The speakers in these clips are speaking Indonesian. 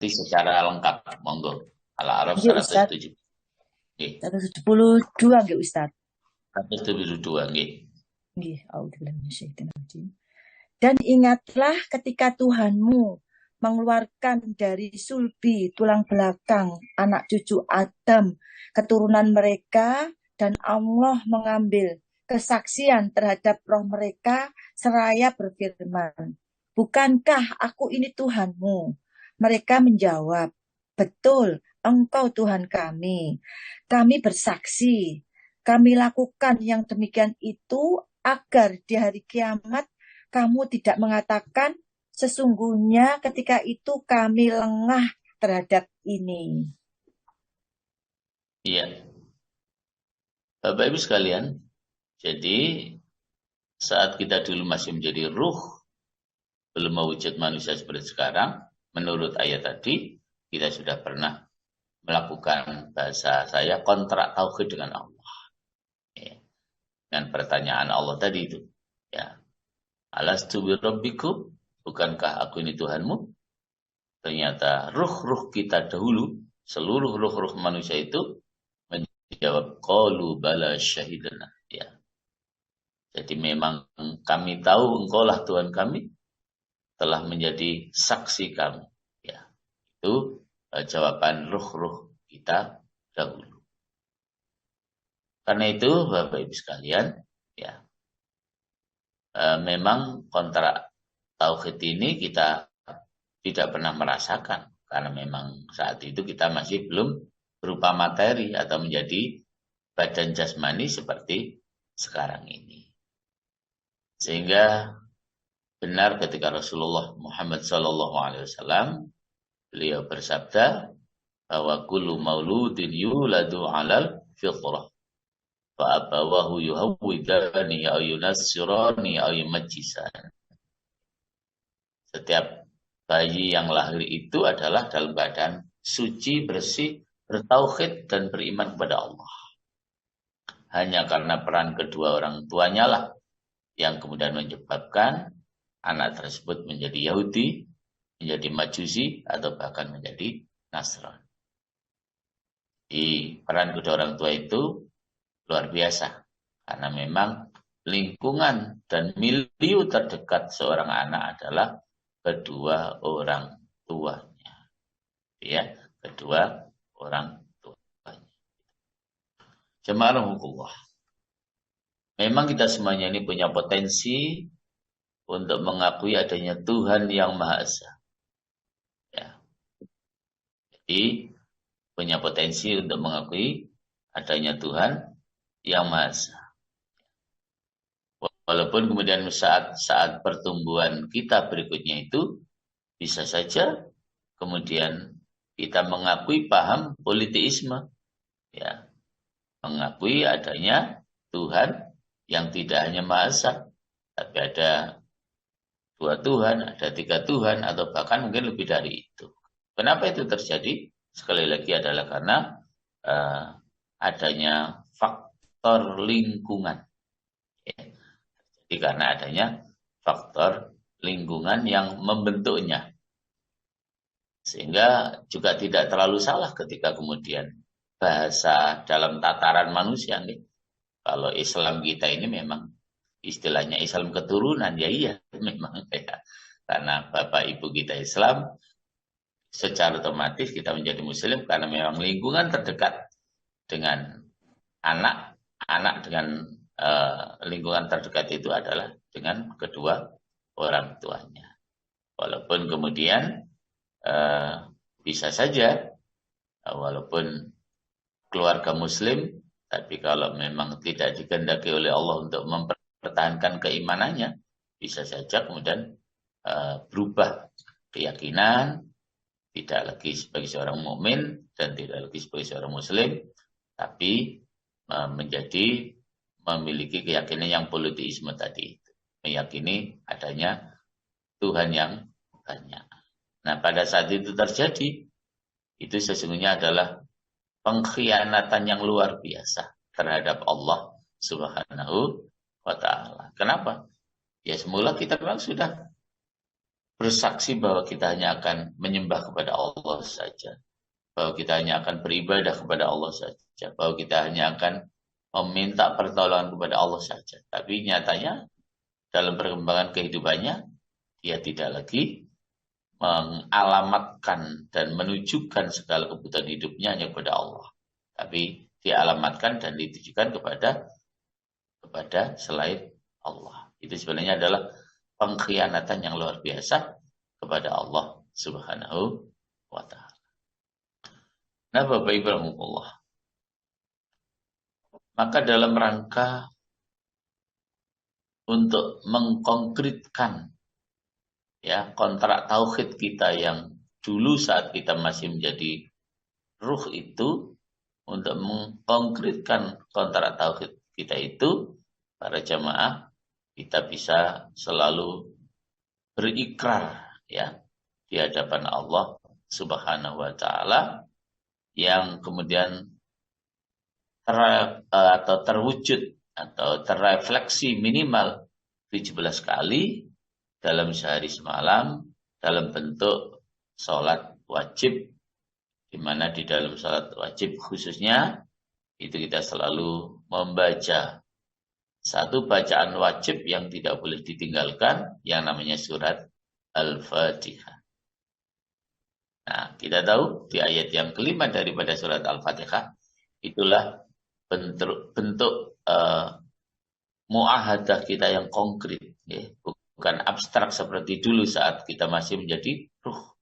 secara lengkap. Monggo. Al-A'raf Nggih Ustaz, 107. Nggih. 172 nggih Ustaz. 172 nggih. Nggih, auzubillahi minasyaitonir rajim. Dan ingatlah ketika Tuhanmu mengeluarkan dari sulbi tulang belakang anak cucu Adam, keturunan mereka, dan Allah mengambil kesaksian terhadap roh mereka seraya berfirman, "Bukankah aku ini Tuhanmu?" Mereka menjawab, "Betul, Engkau Tuhan kami. Kami bersaksi, kami lakukan yang demikian itu agar di hari kiamat kamu tidak mengatakan sesungguhnya ketika itu kami lengah terhadap ini." Iya. Bapak Ibu sekalian, jadi saat kita dulu masih menjadi ruh, belum mewujud manusia seperti sekarang, menurut ayat tadi, kita sudah pernah melakukan bahasa saya kontrak tauhid dengan Allah. Ya. Dengan pertanyaan Allah tadi itu. Ya. Alastu birabbikum, bukankah aku ini Tuhanmu? Ternyata ruh-ruh kita dahulu, seluruh ruh-ruh manusia itu menjawab qalu bala syahidana. Ya. Jadi memang kami tahu engkaulah Tuhan kami, telah menjadi saksi kami. Ya. Itu jawaban ruh-ruh kita dahulu. Karena itu Bapak Ibu sekalian, ya, memang kontrak tauhid ini kita tidak pernah merasakan karena memang saat itu kita masih belum berupa materi atau menjadi badan jasmani seperti sekarang ini. Sehingga benar ketika Rasulullah Muhammad SAW beliau bersabda bahwa kullu mauludin yuladu 'alal fitrah fa abawahu yuhawwidani aw yunassirani aw yumajjisan. Setiap bayi yang lahir itu adalah dalam keadaan suci, bersih, bertauhid dan beriman kepada Allah. Hanya karena peran kedua orang tuanya lah yang kemudian menyebabkan anak tersebut menjadi Yahudi, menjadi Majusi, atau bahkan menjadi Nasrani. Di peran kedua orang tua itu luar biasa. Karena memang lingkungan dan milieu terdekat seorang anak adalah kedua orang tuanya. Ya, kedua orang tuanya. Jemaah rahmatullah. Memang kita semuanya ini punya potensi untuk mengakui adanya Tuhan yang Maha Esa. Ya. Jadi punya potensi untuk mengakui adanya Tuhan yang Maha Esa. Walaupun kemudian saat pertumbuhan kita berikutnya itu bisa saja kemudian kita mengakui paham politeisme, ya, mengakui adanya Tuhan yang tidak hanya Maha Esa, tapi ada dua Tuhan, ada tiga Tuhan, atau bahkan mungkin lebih dari itu. Kenapa itu terjadi? Sekali lagi adalah karena adanya faktor lingkungan. Ya. Jadi karena adanya faktor lingkungan yang membentuknya. Sehingga juga tidak terlalu salah ketika kemudian bahasa dalam tataran manusia. Nih. Kalau Islam kita ini memang istilahnya Islam keturunan, ya iya memang ya. Karena bapak ibu kita Islam, secara otomatis kita menjadi muslim karena memang lingkungan terdekat dengan anak dengan lingkungan terdekat itu adalah dengan kedua orang tuanya. Walaupun kemudian bisa saja walaupun keluarga muslim, tapi kalau memang tidak dikehendaki oleh Allah untuk mempertahankan keimanannya, bisa saja kemudian berubah keyakinan, tidak lagi sebagai seorang mukmin dan tidak lagi sebagai seorang muslim, tapi menjadi memiliki keyakinan yang politeisme tadi, meyakini adanya Tuhan yang banyak. Nah, pada saat itu terjadi, itu sesungguhnya adalah pengkhianatan yang luar biasa terhadap Allah Subhanahu wa Ta'ala. Kenapa? Ya semula kita memang sudah bersaksi bahwa kita hanya akan menyembah kepada Allah saja, bahwa kita hanya akan beribadah kepada Allah saja, bahwa kita hanya akan meminta pertolongan kepada Allah saja. Tapi nyatanya dalam perkembangan kehidupannya, dia tidak lagi mengalamatkan dan menunjukkan segala kebutuhan hidupnya hanya kepada Allah. Tapi dialamatkan dan ditujukan kepada selain Allah. Itu sebenarnya adalah pengkhianatan yang luar biasa kepada Allah Subhanahu wa ta'ala. Nah, Bapak Ibu rahimahullah, maka dalam rangka untuk mengkonkretkan ya kontrak tauhid kita yang dulu saat kita masih menjadi ruh itu, untuk mengkonkretkan kontrak tauhid kita itu, para jamaah, kita bisa selalu berikrar ya di hadapan Allah Subhanahu wa ta'ala, yang kemudian terwujud atau terrefleksi minimal 17 kali dalam sehari semalam dalam bentuk sholat wajib, di mana di dalam sholat wajib khususnya itu kita selalu membaca satu bacaan wajib yang tidak boleh ditinggalkan, yang namanya surat Al-Fatihah. Nah, kita tahu di ayat yang kelima daripada surat Al-Fatihah, itulah bentuk muahadah kita yang konkret, ya. Bukan abstrak seperti dulu saat kita masih menjadi ruh.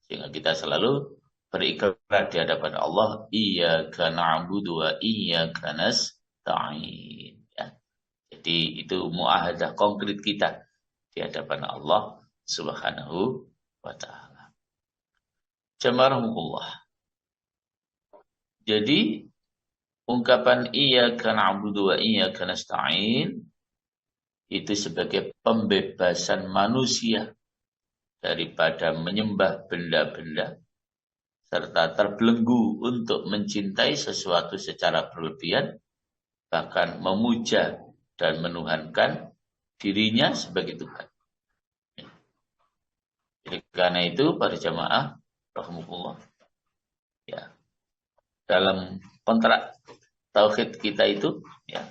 Sehingga kita selalu berikrar di hadapan Allah, iyyaka na'budu wa iyyaka nasta'in. Ya. Jadi itu muahadah konkret kita di hadapan Allah Subhanahu wa ta'ala. Jamarahumullah. Jadi ungkapan iyyaka na'budu wa iyyaka nasta'in itu sebagai pembebasan manusia daripada menyembah benda-benda serta terbelenggu untuk mencintai sesuatu secara berlebihan, bahkan memuja dan menuhankan dirinya sebagai Tuhan. Jadi karena itu para jamaah rahimahullah, ya, dalam kontrak tauhid kita itu ya,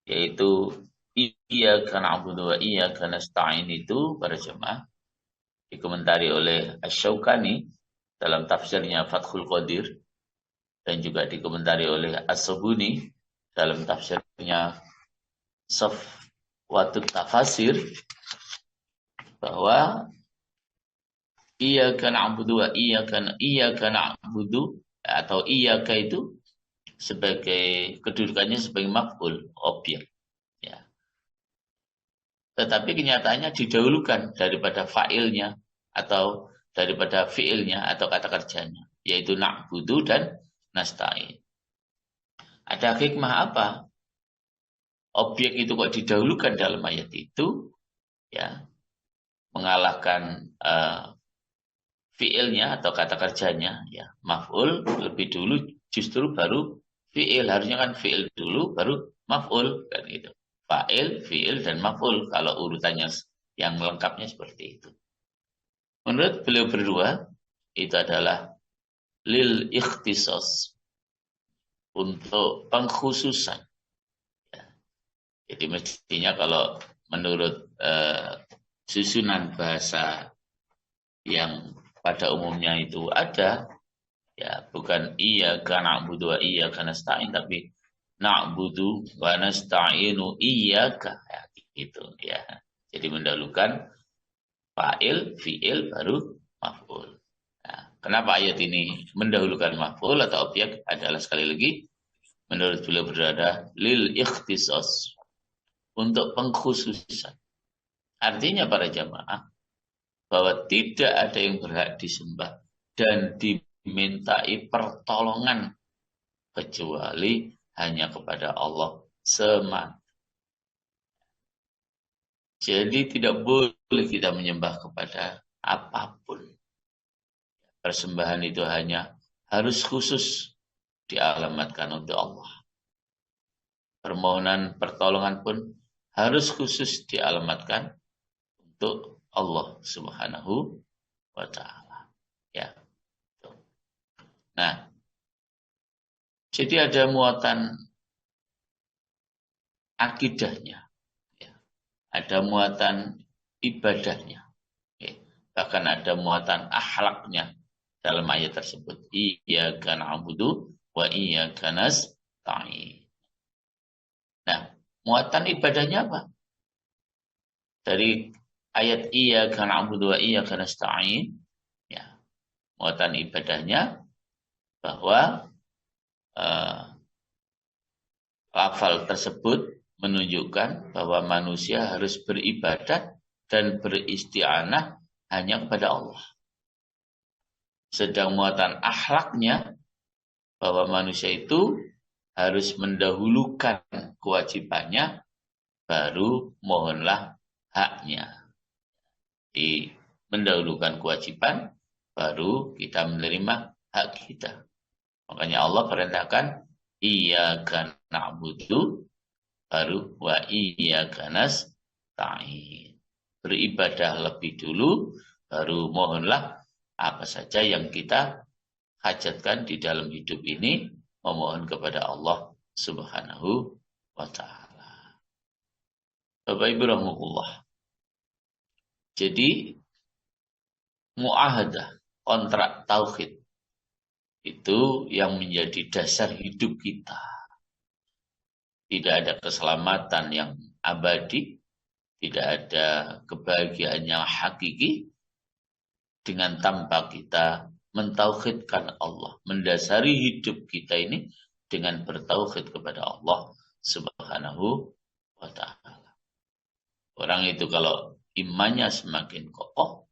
yaitu iyyaka na'budu wa iyyaka nasta'in itu, para jemaah, dikomentari oleh Asy-Syaukani dalam tafsirnya Fathul Qadir, dan juga dikomentari oleh As-Sabuni dalam tafsirnya Safwatut Tafasir, bahwa iyyaka na'budu wa iyyaka na'budu atau iyyaka itu sebagai kedudukannya sebagai maf'ul, objek. Ya. Tetapi kenyataannya didahulukan daripada fa'ilnya atau daripada fi'ilnya atau kata kerjanya, yaitu na'budu dan nasta'in. Ada hikmah apa? Objek itu kok didahulukan dalam ayat itu, ya, mengalahkan fi'ilnya atau kata kerjanya, ya, maf'ul lebih dulu, justru baru fi'il. Harusnya kan fi'il dulu baru maf'ul, kan gitu. Fa'il, fi'il, dan maf'ul kalau urutannya yang lengkapnya seperti itu. Menurut beliau berdua, itu adalah lil ikhtisas, untuk pengkhususan. Ya. Jadi mestinya kalau menurut susunan bahasa yang pada umumnya itu ada, ya, bukan iyyaka na'budu wa iyyaka nasta'in, tapi na'budu wa nasta'inu iyyaka, ya, gitu ya. Jadi mendahulukan fa'il, fi'il, baru maf'ul. Nah, kenapa ayat ini mendahulukan maf'ul atau objek? Adalah sekali lagi menurut beliau berada lil ikhtisas, untuk pengkhususan. Artinya para jamaah, bahwa tidak ada yang berhak disembah dan dimintai pertolongan kecuali hanya kepada Allah semata. Jadi tidak boleh kita menyembah kepada apapun. Persembahan itu hanya harus khusus dialamatkan untuk Allah. Permohonan pertolongan pun harus khusus dialamatkan untuk Allah Subhanahu wa ta'ala. Ya. Nah, jadi ada muatan akidahnya, ya. Ada muatan ibadahnya, ya. Bahkan ada muatan akhlaknya dalam ayat tersebut. Iyyaka na'budu wa iyyaka nasta'in. Nah, muatan ibadahnya apa? Dari ayat iyyaka na'budu wa iyyaka nasta'in, ya. Muatan ibadahnya bahwa lafal tersebut menunjukkan bahwa manusia harus beribadat dan beristi'anah hanya kepada Allah. Sedang muatan akhlaknya bahwa manusia itu harus mendahulukan kewajibannya, baru mohonlah haknya. Jadi mendahulukan kewajiban, baru kita menerima hak kita. Makanya Allah perintahkan iyyaka na'budu, baru wa iyyaka nasta'in. Beribadah lebih dulu, baru mohonlah apa saja yang kita hajatkan di dalam hidup ini, memohon kepada Allah Subhanahu wa ta'ala. Bapak Ibu rahimahullah. Jadi muahadah, kontrak tauhid, itu yang menjadi dasar hidup kita. Tidak ada keselamatan yang abadi, tidak ada kebahagiaan yang hakiki dengan tanpa kita mentauhidkan Allah, mendasari hidup kita ini dengan bertauhid kepada Allah Subhanahu wa ta'ala. Orang itu kalau imannya semakin kokoh,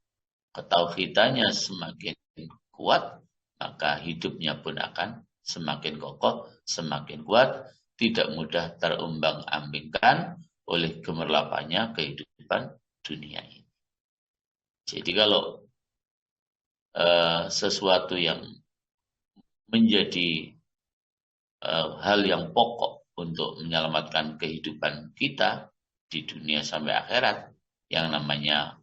ketauhidannya semakin kuat, maka hidupnya pun akan semakin kokoh, semakin kuat, tidak mudah terumbang-ambingkan oleh gemerlapnya kehidupan dunia ini. Jadi kalau sesuatu yang menjadi hal yang pokok untuk menyelamatkan kehidupan kita di dunia sampai akhirat, yang namanya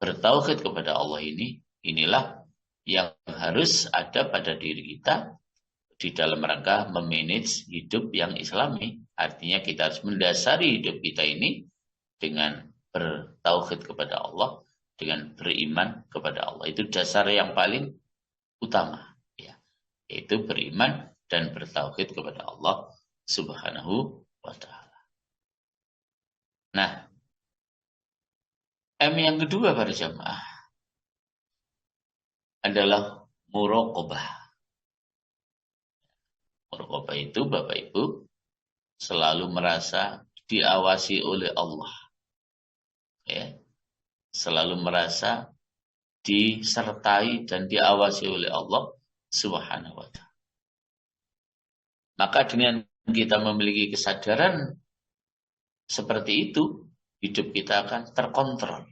bertauhid kepada Allah ini, inilah yang harus ada pada diri kita di dalam rangka memanage hidup yang islami. Artinya kita harus mendasari hidup kita ini dengan bertauhid kepada Allah, dengan beriman kepada Allah. Itu dasar yang paling utama, ya, yaitu beriman dan bertauhid kepada Allah Subhanahu wa ta'ala. Nah, M yang kedua para jamaah adalah muraqabah. Muraqabah itu Bapak Ibu selalu merasa diawasi oleh Allah, ya, selalu merasa disertai dan diawasi oleh Allah Subhanahu wa ta'ala. Maka dengan kita memiliki kesadaran seperti itu, hidup kita akan terkontrol,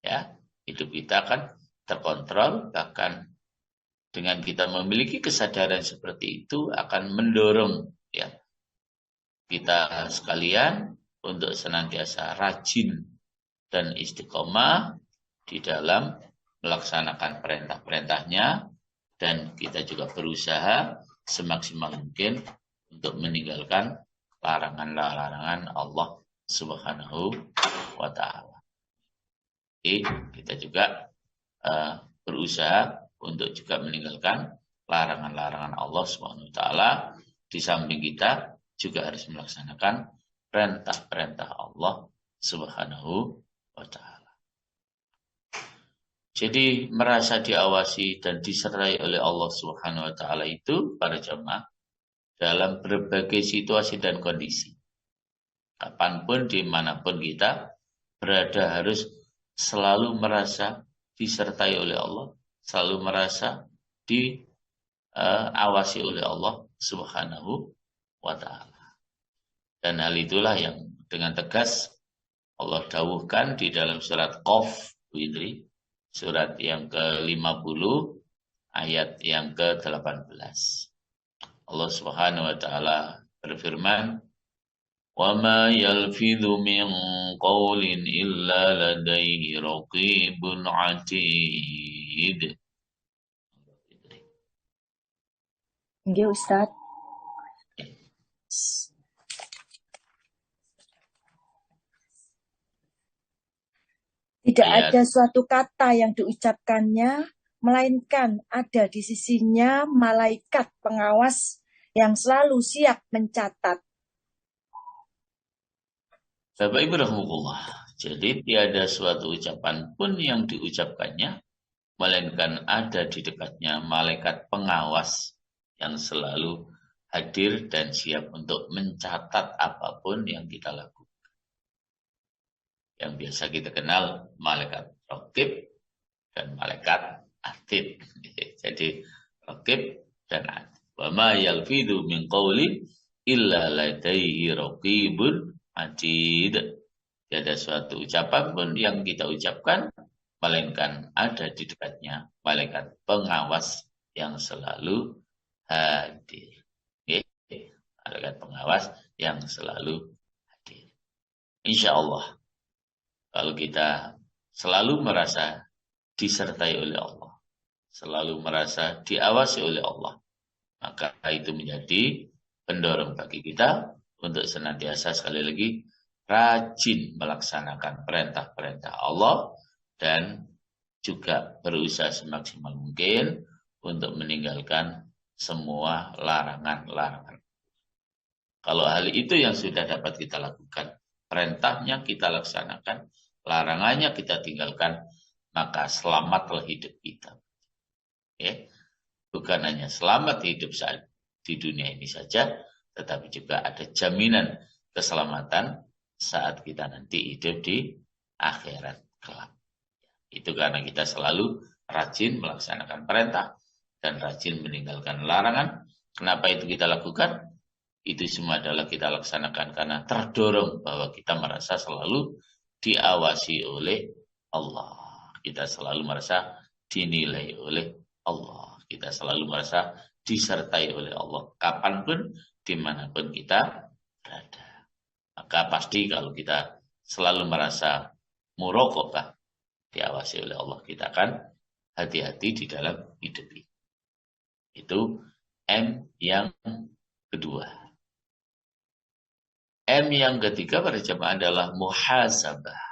ya, hidup kita akan terkontrol. Bahkan dengan kita memiliki kesadaran seperti itu akan mendorong, ya, kita sekalian untuk senantiasa rajin dan istiqomah di dalam melaksanakan perintah-perintahnya, dan kita juga berusaha semaksimal mungkin untuk meninggalkan larangan-larangan Allah Subhanahu wa ta'ala. Jadi kita juga berusaha untuk juga meninggalkan larangan-larangan Allah Subhanahu wa ta'ala. Di samping kita juga harus melaksanakan perintah-perintah Allah Subhanahu wa ta'ala. Jadi merasa diawasi dan disertai oleh Allah Subhanahu wa ta'ala itu para jemaah dalam berbagai situasi dan kondisi. Kapanpun, dimanapun kita berada, harus selalu merasa disertai oleh Allah, selalu merasa diawasi oleh Allah Subhanahu wa ta'ala. Dan hal itulah yang dengan tegas Allah dawuhkan di dalam surat Qaf, surat yang ke-50 ayat yang ke-18. Allah Subhanahu wa ta'ala berfirman, وَمَا يَلْفِظُ مِنْ قَوْلٍ إِلَّا لَدَيْهِ رَقِيبٌ عَتِيدٌ. Nggih, Ustaz. Tidak ada suatu kata yang diucapkannya, melainkan ada di sisinya malaikat pengawas yang selalu siap mencatat. Bapak Ibu rahimahullah. Jadi tiada suatu ucapan pun yang diucapkannya, melainkan ada di dekatnya malaikat pengawas yang selalu hadir dan siap untuk mencatat apapun yang kita lakukan. Yang biasa kita kenal malaikat raqib dan malaikat atid. Jadi raqib dan atid. Wa ma yalfidu min qawlin illa ladaihi raqibun atid. Tiada suatu ucapan pun yang kita ucapkan melainkan ada di dekatnya malaikat pengawas yang selalu hadir. Malaikat pengawas yang selalu hadir. Insyaallah, kalau kita selalu merasa disertai oleh Allah, selalu merasa diawasi oleh Allah, maka itu menjadi pendorong bagi kita untuk senantiasa sekali lagi rajin melaksanakan perintah-perintah Allah dan juga berusaha semaksimal mungkin untuk meninggalkan semua larangan-larangan. Kalau hal itu yang sudah dapat kita lakukan, perintahnya kita laksanakan, larangannya kita tinggalkan, maka selamatlah hidup kita. Bukan hanya selamat hidup saat di dunia ini saja, tetapi juga ada jaminan keselamatan saat kita nanti hidup di akhirat kelak. Itu karena kita selalu rajin melaksanakan perintah dan rajin meninggalkan larangan. Kenapa itu kita lakukan? Itu semua adalah kita laksanakan karena terdorong bahwa kita merasa selalu diawasi oleh Allah. Kita selalu merasa dinilai oleh Allah. Kita selalu merasa disertai oleh Allah. Kapanpun, dimanapun kita berada. Maka pasti kalau kita selalu merasa muraqabah, diawasi oleh Allah, kita akan hati-hati di dalam hidup ini. Itu M yang kedua. M yang ketiga pada jamaah adalah muhasabah.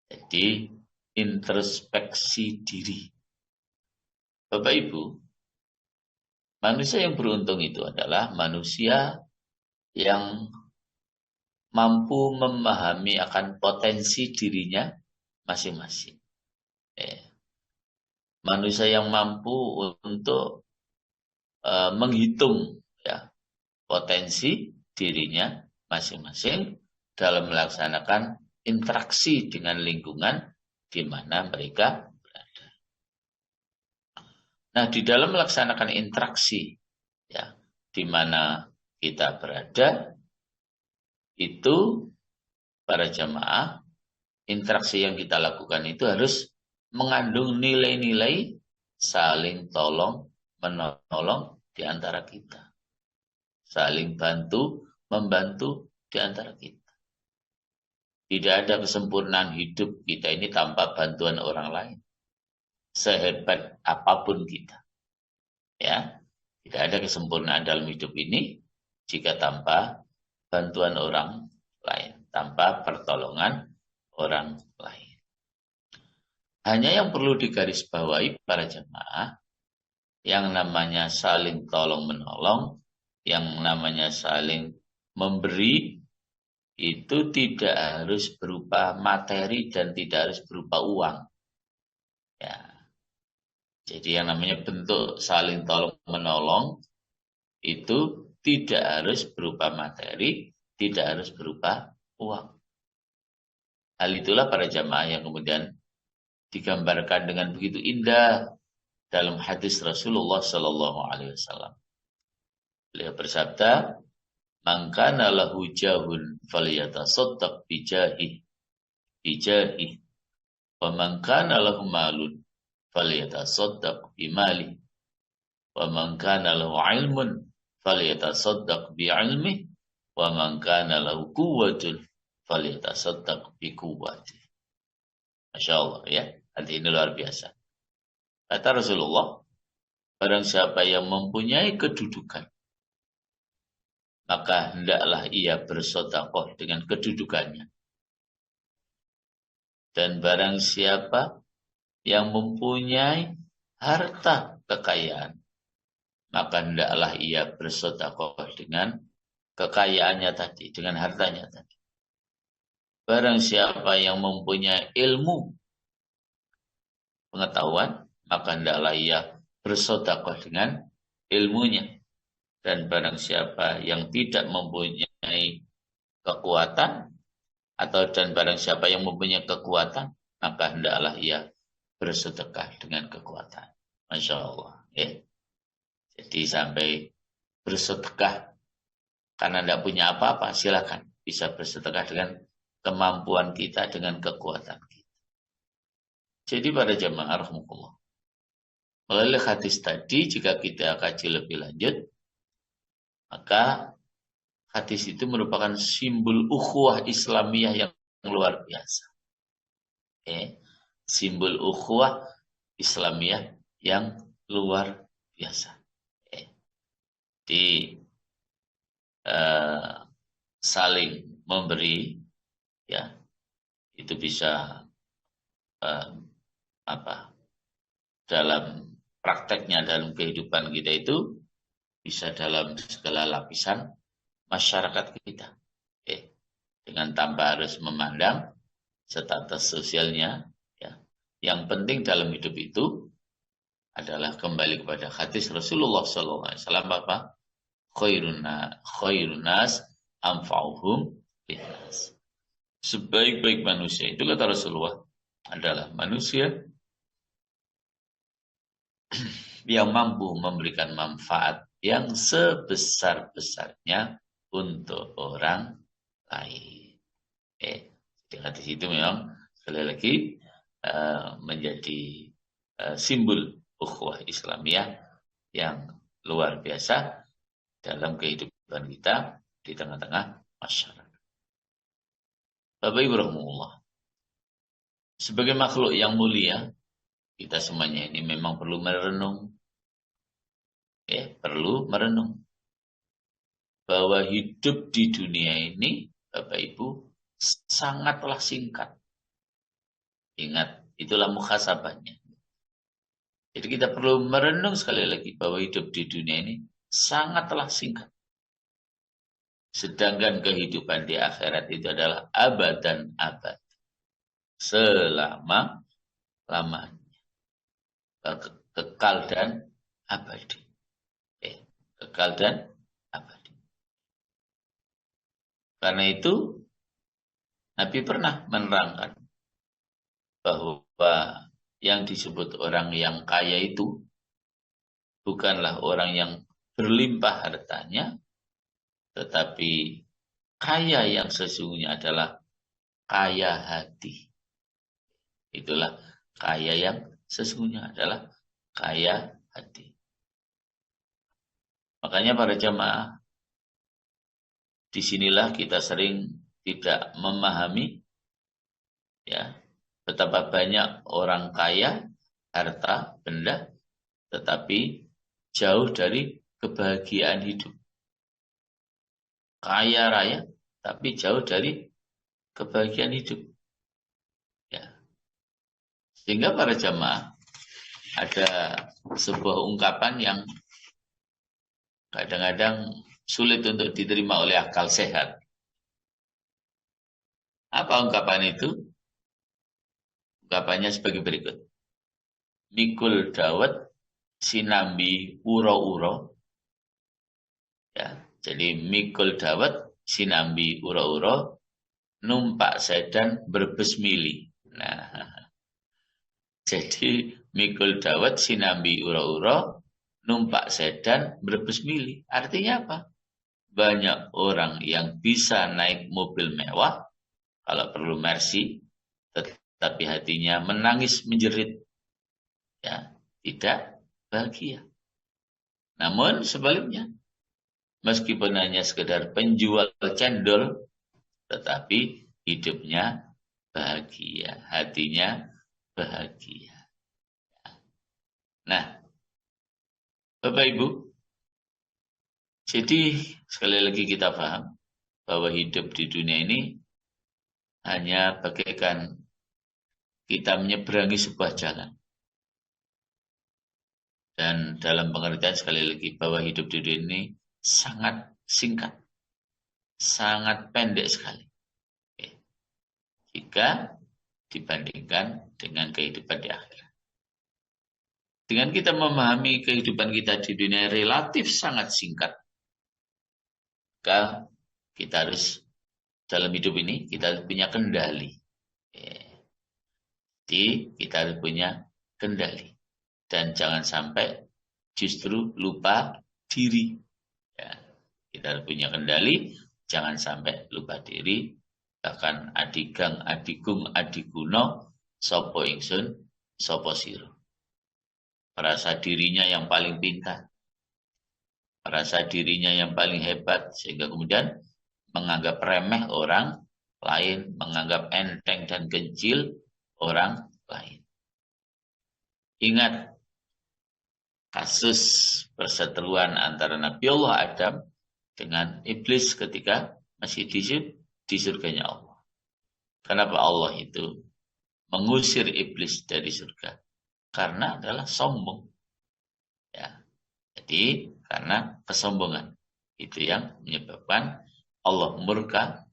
Jadi introspeksi diri. Bapak Ibu, manusia yang beruntung itu adalah manusia yang mampu memahami akan potensi dirinya masing-masing. Manusia yang mampu untuk menghitung potensi dirinya masing-masing dalam melaksanakan interaksi dengan lingkungan di mana mereka berada. Nah, di dalam melaksanakan interaksi di mana kita berada, itu para jamaah, interaksi yang kita lakukan itu harus mengandung nilai-nilai saling tolong menolong di antara kita, saling bantu membantu di antara kita. Tidak ada kesempurnaan hidup kita ini tanpa bantuan orang lain, sehebat apapun kita. Tidak ada kesempurnaan dalam hidup ini jika tanpa bantuan orang lain, tanpa pertolongan orang lain. Hanya yang perlu digarisbawahi para jemaah, yang namanya saling tolong-menolong, yang namanya saling memberi, itu tidak harus berupa materi dan tidak harus berupa uang. Jadi yang namanya bentuk saling tolong-menolong itu tidak harus berupa materi, tidak harus berupa uang. Hal itulah para jamaah yang kemudian digambarkan dengan begitu indah dalam hadis Rasulullah SAW. Beliau bersabda, "Man kana lahu jahun falyatasaddaq bijahi, wa man kana lahu malun falyatasaddaq bimali, wa man kana lahu ilmun falyatasaddaq bi'ilmi, Wa man kana lahu quwwatun falyatasaddaq bi quwwati. Masya Allah ya. Hadis ini luar biasa. Kata Rasulullah, barang siapa yang mempunyai kedudukan, maka hendaklah ia bersedekah dengan kedudukannya. Dan barang siapa yang mempunyai harta kekayaan, maka hendaklah ia bersedekah dengan kekayaannya tadi, dengan hartanya tadi. Barang siapa yang mempunyai ilmu, pengetahuan, maka hendaklah ia bersedekah dengan ilmunya. Dan barang siapa yang tidak mempunyai kekuatan, dan barang siapa yang mempunyai kekuatan, maka hendaklah ia bersedekah dengan kekuatan. Masya Allah. Ya. Jadi sampai bersedekah karena tidak punya apa-apa, silakan bisa bersedekah dengan kemampuan kita, dengan kekuatan kita. Jadi pada jamaah rahmatullah, melalui hadis tadi, jika kita kaji lebih lanjut, maka hadis itu merupakan simbol ukhuwah Islamiyah yang luar biasa. Simbol ukhuwah Islamiyah yang luar biasa. Saling memberi, ya, itu bisa dalam prakteknya, dalam kehidupan kita itu bisa dalam segala lapisan masyarakat kita, dengan tanpa harus memandang status sosialnya, ya. Yang penting dalam hidup itu adalah kembali kepada hadis Rasulullah SAW, apa? Khairun nas anfa'uhum linnas. Sebaik-baik manusia itu, kata Rasulullah, adalah manusia yang mampu memberikan manfaat yang sebesar-besarnya untuk orang lain. Di hadis itu memang sekali lagi menjadi simbol ukhuwah Islamiyah yang luar biasa dalam kehidupan kita di tengah-tengah masyarakat. Bapak Ibu rahimahullah, sebagai makhluk yang mulia, kita semuanya ini memang perlu merenung, perlu merenung bahwa hidup di dunia ini, Bapak Ibu, sangatlah singkat. Ingat, itulah muhasabahnya. Jadi kita perlu merenung sekali lagi bahwa hidup di dunia ini sangatlah singkat. Sedangkan kehidupan di akhirat itu adalah abad dan abad. Selama-lamanya. Kekal dan abadi. Kekal dan abadi. Karena itu, Nabi pernah menerangkan bahwa yang disebut orang yang kaya itu bukanlah orang yang berlimpah hartanya, tetapi kaya yang sesungguhnya adalah kaya hati. Itulah kaya yang sesungguhnya adalah kaya hati. Makanya para jamaah, disinilah kita sering tidak memahami, ya, betapa banyak orang kaya, harta, benda, tetapi jauh dari kebahagiaan hidup. Kaya raya, tapi jauh dari kebahagiaan hidup. Ya. Sehingga para jamaah, ada sebuah ungkapan yang kadang-kadang sulit untuk diterima oleh akal sehat. Apa ungkapan itu? Ungkapannya sebagai berikut. Mikul dawet sinambi uro-uro. Ya, jadi mikul dawet sinambi uro-uro, numpak sedan berbes mili. Nah, jadi mikul dawet sinambi uro-uro, numpak sedan berbes mili. Artinya apa? Banyak orang yang bisa naik mobil mewah, kalau perlu Mercy, tetapi hatinya menangis menjerit, ya, tidak bahagia. Namun sebaliknya, meskipun hanya sekedar penjual cendol, tetapi hidupnya bahagia, hatinya bahagia. Nah, Bapak Ibu, jadi sekali lagi kita paham bahwa hidup di dunia ini hanya bagaikan kita menyeberangi sebuah jalan. Dan dalam pengertian sekali lagi bahwa hidup di dunia ini sangat singkat, sangat pendek sekali. Jika dibandingkan dengan kehidupan di akhirat. Dengan kita memahami kehidupan kita di dunia relatif sangat singkat, maka kita harus dalam hidup ini kita harus punya kendali. Jadi kita harus punya kendali dan jangan sampai justru lupa diri. Ya, kita harus punya kendali, jangan sampai lupa diri. Bahkan adigang, adigung, adiguno, sopo ingsun, sopo siro. Merasa dirinya yang paling pintar, merasa dirinya yang paling hebat, sehingga kemudian menganggap remeh orang lain, menganggap enteng dan kecil orang lain. Ingat kasus perseteruan antara Nabi Allah Adam dengan iblis ketika masih di surganya Allah. Kenapa Allah itu mengusir iblis dari surga? Karena adalah sombong. Ya. Jadi karena kesombongan itu yang menyebabkan Allah murka,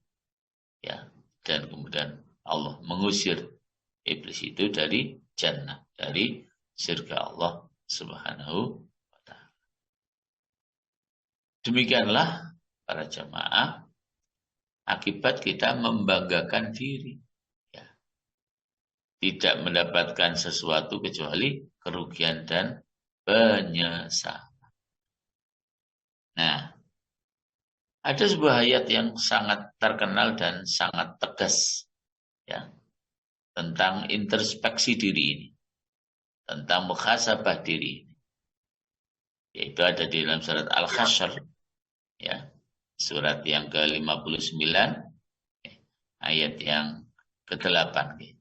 ya, dan kemudian Allah mengusir iblis itu dari jannah, dari surga Allah Subhanahu wa ta'ala. Demikianlah para jamaah akibat kita membanggakan diri, ya. Tidak mendapatkan sesuatu kecuali kerugian dan penyesalan. Nah, ada sebuah ayat yang sangat terkenal dan sangat tegas, ya, tentang introspeksi diri ini, tentang muhasabah diri ini, yaitu ada di dalam surat Al-Hasyr, ya, surat yang ke-59, ayat yang ke-8.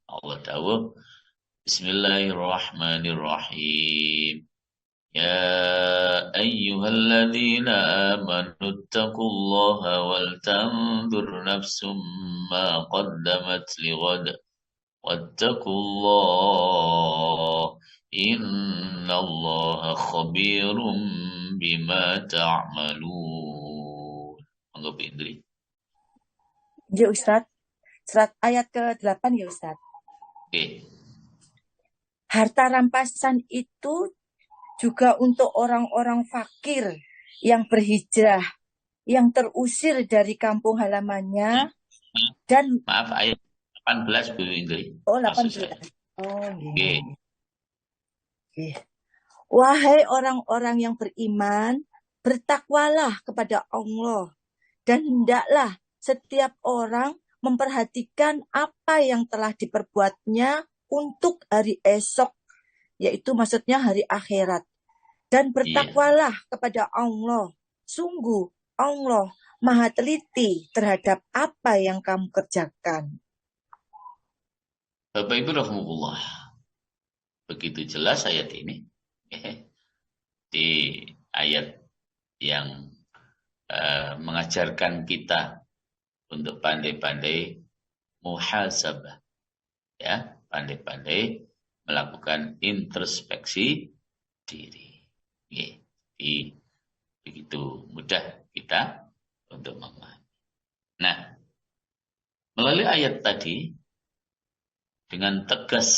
Allah dawuh, Bismillahirrahmanirrahim. Ya ayyuhalladzina amanu taqullaha wal tanzur nafsum ma qaddamat lighad wattaqullah innallaha khabirum bima ta'malun. Monggo Indri. Ya Ustaz, surat ayat ke-8 ya Ustaz. Oke. Harta rampasan itu juga untuk orang-orang fakir yang berhijrah, yang terusir dari kampung halamannya dan Maaf, ayat 18 Bu Indri. oh 18. Oh gini. Wahai orang-orang yang beriman, bertakwalah kepada Allah dan hendaklah setiap orang memperhatikan apa yang telah diperbuatnya untuk hari esok, yaitu maksudnya hari akhirat. Dan bertakwalah kepada Allah. Sungguh Allah Maha teliti terhadap apa yang kamu kerjakan. Bapak Ibu rahimahullah, begitu jelas ayat ini, di ayat yang mengajarkan kita untuk pandai-pandai muhasabah, ya, pandai-pandai melakukan introspeksi diri. Jadi begitu mudah kita untuk memahami. Nah, melalui ayat tadi dengan tegas,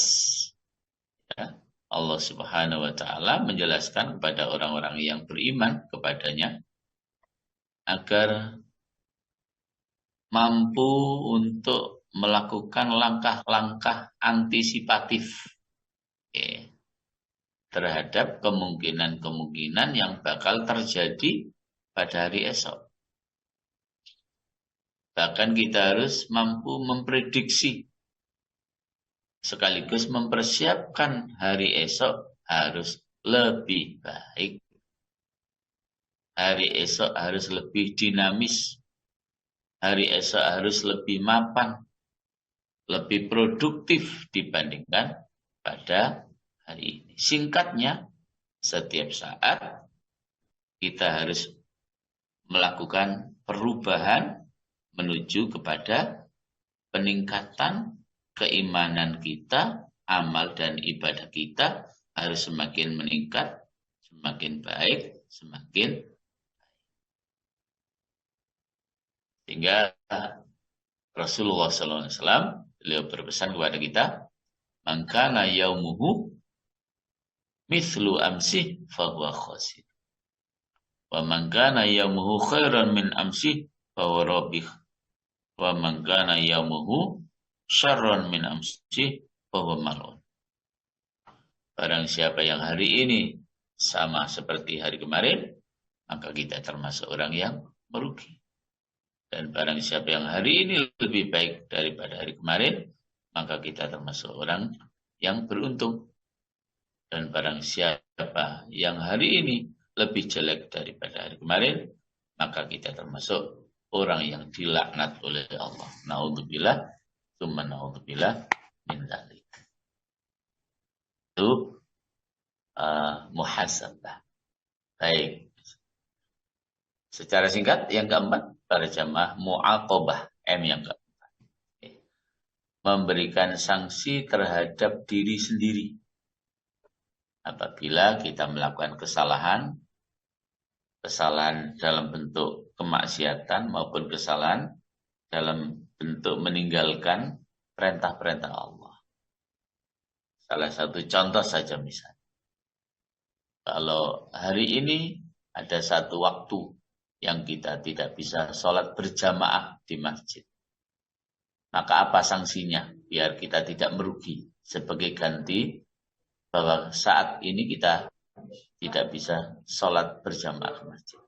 ya, Allah Subhanahu wa ta'ala menjelaskan kepada orang-orang yang beriman kepadanya agar mampu untuk melakukan langkah-langkah antisipatif, ya, terhadap kemungkinan-kemungkinan yang bakal terjadi pada hari esok. Bahkan kita harus mampu memprediksi sekaligus mempersiapkan hari esok harus lebih baik. hari esok harus lebih dinamis, hari esok harus lebih mapan, lebih produktif dibandingkan pada hari ini. Singkatnya, setiap saat kita harus melakukan perubahan menuju kepada peningkatan keimanan kita, amal dan ibadah kita harus semakin meningkat, semakin baik, semakin sehingga Rasulullah SAW beliau berpesan kepada kita, man kana yaumuhu mithlu amsih fahuwa khasir, wa man kana yaumuhu khairan min amsih fahuwa rabih, wa man kana yaumuhu syarran min amsih fahuwa mal'un. Barang siapa yang hari ini sama seperti hari kemarin, maka kita termasuk orang yang merugi. Dan barang siapa yang hari ini lebih baik daripada hari kemarin, maka kita termasuk orang yang beruntung. Dan barang siapa yang hari ini lebih jelek daripada hari kemarin, maka kita termasuk orang yang dilaknat oleh Allah. Na'udzubillah, tsumma na'udzubillah min dzalik. Itu muhasabah. Baik. Secara singkat, yang keempat, para jamaah mu'aqabah. M yang keempat. Memberikan sanksi terhadap diri sendiri. Apabila kita melakukan kesalahan dalam bentuk kemaksiatan maupun kesalahan dalam bentuk meninggalkan perintah-perintah Allah. Salah satu contoh saja misalnya. Kalau hari ini ada satu waktu yang kita tidak bisa sholat berjamaah di masjid. Maka apa sanksinya? Biar kita tidak merugi. Sebagai ganti bahwa saat ini kita tidak bisa sholat berjamaah di masjid.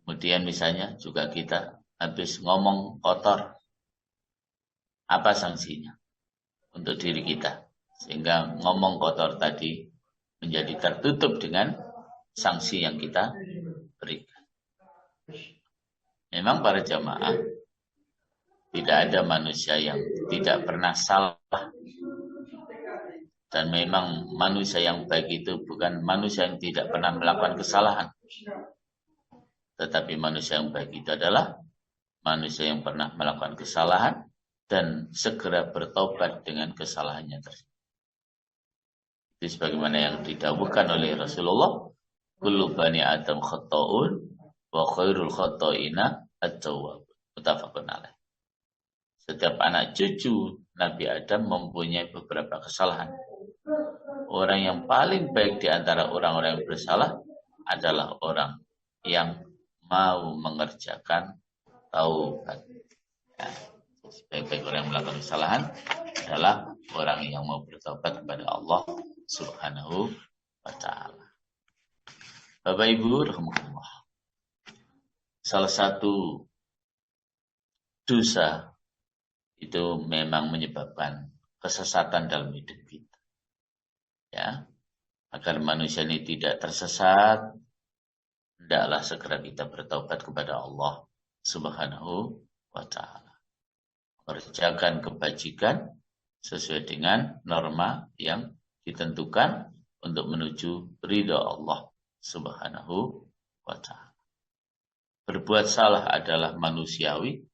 Kemudian misalnya juga kita habis ngomong kotor. Apa sanksinya untuk diri kita? Sehingga ngomong kotor tadi menjadi tertutup dengan sanksi yang kita berikan. Memang para jamaah, tidak ada manusia yang tidak pernah salah. Dan memang manusia yang baik itu bukan manusia yang tidak pernah melakukan kesalahan. Tetapi manusia yang baik itu adalah manusia yang pernah melakukan kesalahan dan segera bertobat dengan kesalahannya tersebut. Itu sebagaimana yang didawuhkan oleh Rasulullah, kullu bani Adam khata'un wa khairul khata'ina at-tawwab. Muttafaqun alaih. Setiap anak cucu Nabi Adam mempunyai beberapa kesalahan. Orang yang paling baik di antara orang-orang yang bersalah adalah orang yang mau mengerjakan taubat. Ya, sebaik-baik orang yang melakukan kesalahan adalah orang yang mau bertobat kepada Allah Subhanahu wa ta'ala. Bapak Ibu rahmatullah. Salah satu dosa itu memang menyebabkan kesesatan dalam hidup kita. Ya, agar manusia ini tidak tersesat, hendaklah segera kita bertaubat kepada Allah Subhanahu wa ta'ala. Kerjakan kebajikan sesuai dengan norma yang ditentukan untuk menuju ridha Allah Subhanahu wa ta'ala. Berbuat salah adalah manusiawi,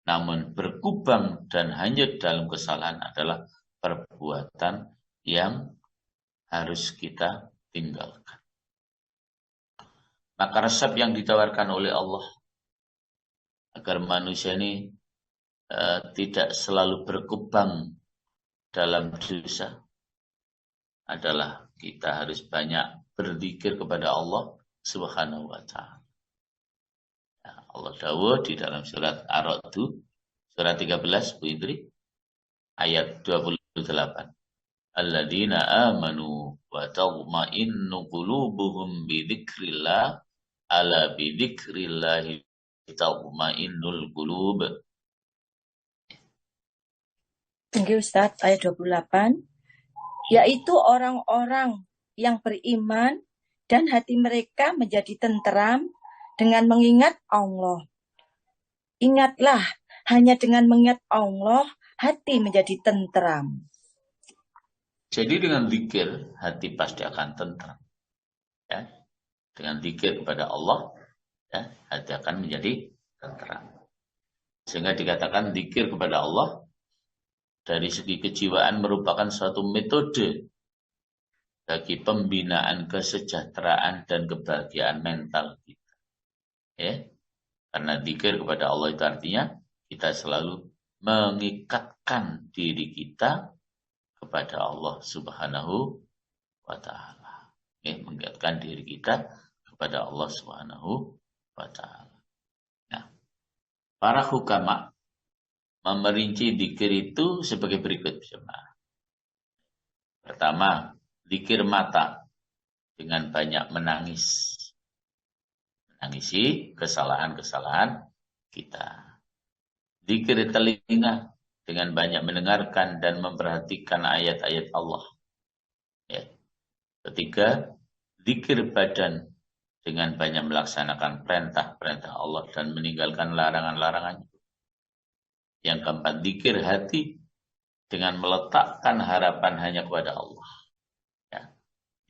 namun berkubang dan hanyut dalam kesalahan adalah perbuatan yang harus kita tinggalkan. Maka resep yang ditawarkan oleh Allah agar manusia ini tidak selalu berkubang dalam dosa adalah kita harus banyak berzikir kepada Allah Subhanahu wa ta'ala. Ya, Allah dawuh di dalam surat Ar-Ra'd, surat 13, Bu Indri, ayat 28. Alladzina amanu wa tagma'innu qulubuhum bi dzikrillah ala bi dzikrillah tagma'innul qulub. Tinggi Ustaz, ayat 28, yaitu orang-orang yang beriman dan hati mereka menjadi tenteram dengan mengingat Allah. Ingatlah, hanya dengan mengingat Allah, hati menjadi tenteram. Jadi dengan zikir, hati pasti akan tenteram. Ya. Dengan zikir kepada Allah, ya, hati akan menjadi tenteram. Sehingga dikatakan zikir kepada Allah dari segi kejiwaan merupakan suatu metode bagi pembinaan kesejahteraan dan kebahagiaan mental kita. Ya. Karena zikir kepada Allah itu artinya kita selalu mengikatkan diri kita kepada Allah Subhanahu wa ta'ala. Ya, mengikatkan diri kita kepada Allah Subhanahu wa ta'ala. Nah, para hukama memerinci zikir itu sebagai berikut. Pertama, zikir mata dengan banyak menangis. Menangisi kesalahan-kesalahan kita. Zikir telinga dengan banyak mendengarkan dan memperhatikan ayat-ayat Allah. Ya. Ketiga, zikir badan dengan banyak melaksanakan perintah-perintah Allah dan meninggalkan larangan-larangannya. Yang keempat, zikir hati dengan meletakkan harapan hanya kepada Allah. Ya.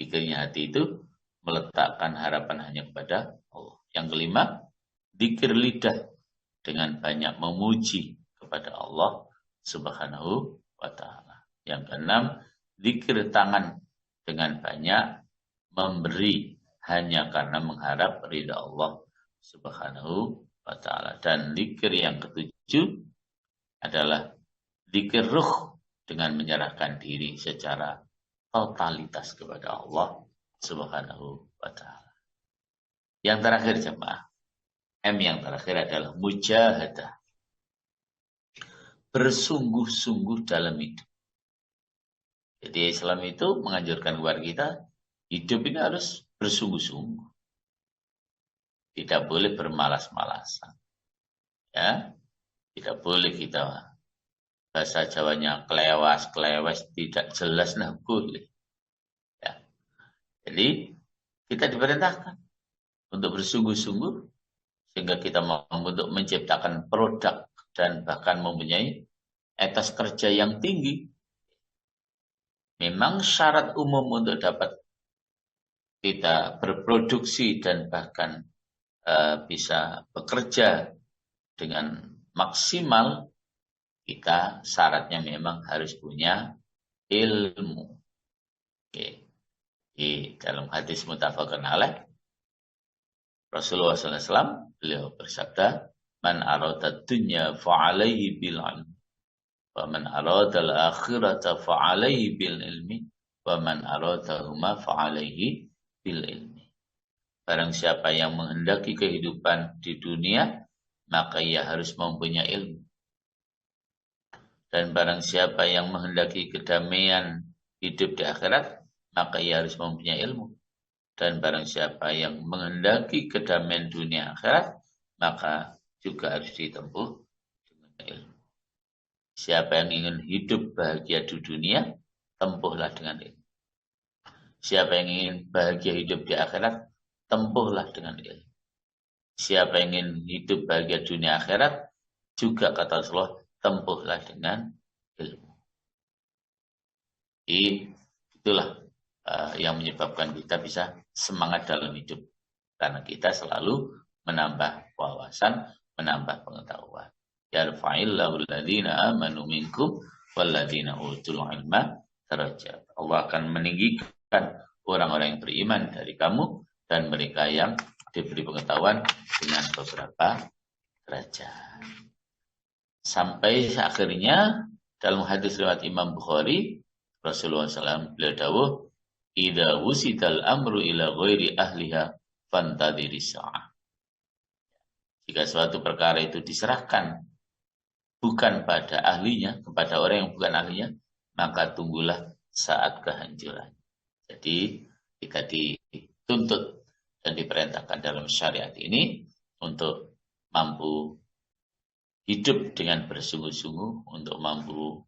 Zikirnya hati itu meletakkan harapan hanya kepada Allah. Yang kelima, zikir lidah dengan banyak memuji kepada Allah Subhanahu wa ta'ala. Yang keenam, zikir tangan dengan banyak memberi hanya karena mengharap ridha Allah Subhanahu wa ta'ala. Dan zikir yang ketujuh adalah zikir ruh dengan menyerahkan diri secara totalitas kepada Allah Subhanahu wa ta'ala. Yang terakhir jemaah, M yang terakhir adalah mujahadah. Bersungguh-sungguh dalam hidup. Jadi Islam itu menganjurkan kepada kita, hidup ini harus bersungguh-sungguh. Tidak boleh bermalas-malasan. Ya, tidak boleh kita bahasa Jawanya kelewas, tidak jelas, nah boleh. Ya. Jadi kita diperintahkan untuk bersungguh-sungguh sehingga kita mampu untuk menciptakan produk dan bahkan mempunyai etos kerja yang tinggi. Memang syarat umum untuk dapat kita berproduksi dan bahkan bisa bekerja dengan maksimal, kita syaratnya memang harus punya ilmu. Oke. Di dalam hadis muttafaqun alaih, Rasulullah SAW beliau bersabda, "Man arada dunya fa'alaihi bil ilmi, wa man arada al-akhirata fa'alaihi bil ilmi, wa man aradahuma fa'alaihi bil ilmi." Barang siapa yang menghendaki kehidupan di dunia, maka ia harus mempunyai ilmu. Dan barang siapa yang menghendaki kedamaian hidup di akhirat, maka ia harus mempunyai ilmu. Dan barang siapa yang menghendaki kedamaian dunia akhirat, maka juga harus ditempuh dengan ilmu. Siapa yang ingin hidup bahagia di dunia, tempuhlah dengan ilmu. Siapa yang ingin bahagia hidup di akhirat, tempuhlah dengan ilmu. Siapa yang ingin hidup bahagia dunia akhirat, juga kata Rasulullah, tempuhlah dengan ilmu. Itulah yang menyebabkan kita bisa semangat dalam hidup. Karena kita selalu menambah wawasan, menambah pengetahuan. Yarfa'illahu alladhina amanu minkum walladhina utul ilma darajat. Allah akan meninggikan orang-orang yang beriman dari kamu dan mereka yang diberi pengetahuan dengan beberapa derajat. Sampai akhirnya dalam hadis riwayat Imam Bukhari, Rasulullah SAW beliau dawuh, "Idza wusidal amru ila ghairi ahliha fantadhiri sa'ah." Jika suatu perkara itu diserahkan bukan pada ahlinya, kepada orang yang bukan ahlinya, maka tunggulah saat kehancuran. Jadi kita dituntut dan diperintahkan dalam syariat ini untuk mampu hidup dengan bersungguh-sungguh, untuk mampu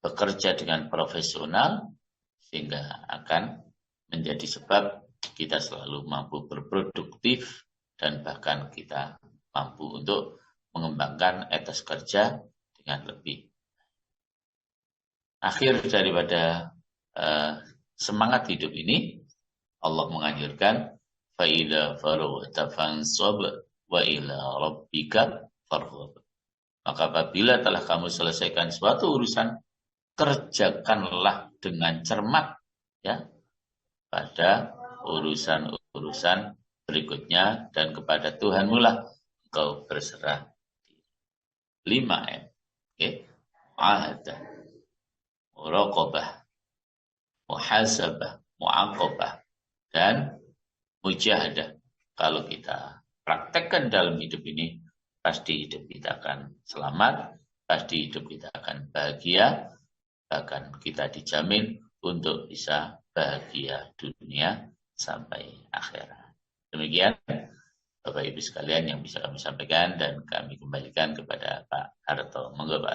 bekerja dengan profesional, sehingga akan menjadi sebab kita selalu mampu berproduktif dan bahkan kita mampu untuk mengembangkan etos kerja dengan lebih. Akhir daripada semangat hidup ini, Allah menganjurkan فَإِذَا فَرَغْتَ فَانْصَبْ وَإِلَى رَبِّكَ فَارْغَب. Maka apabila telah kamu selesaikan suatu urusan, kerjakanlah dengan cermat ya pada urusan-urusan berikutnya, dan kepada Tuhanmu lah engkau berserah. 5 ya. Oke. Mu'ahadah, muraqabah, muhasabah, mu'aqabah, dan mujahadah. Kalau kita praktekkan dalam hidup ini, pasti hidup kita akan selamat, pasti hidup kita akan bahagia, bahkan kita dijamin untuk bisa bahagia dunia sampai akhirat. Demikian Bapak Ibu sekalian yang bisa kami sampaikan, dan kami kembalikan kepada Pak Harto. Monggo Pak.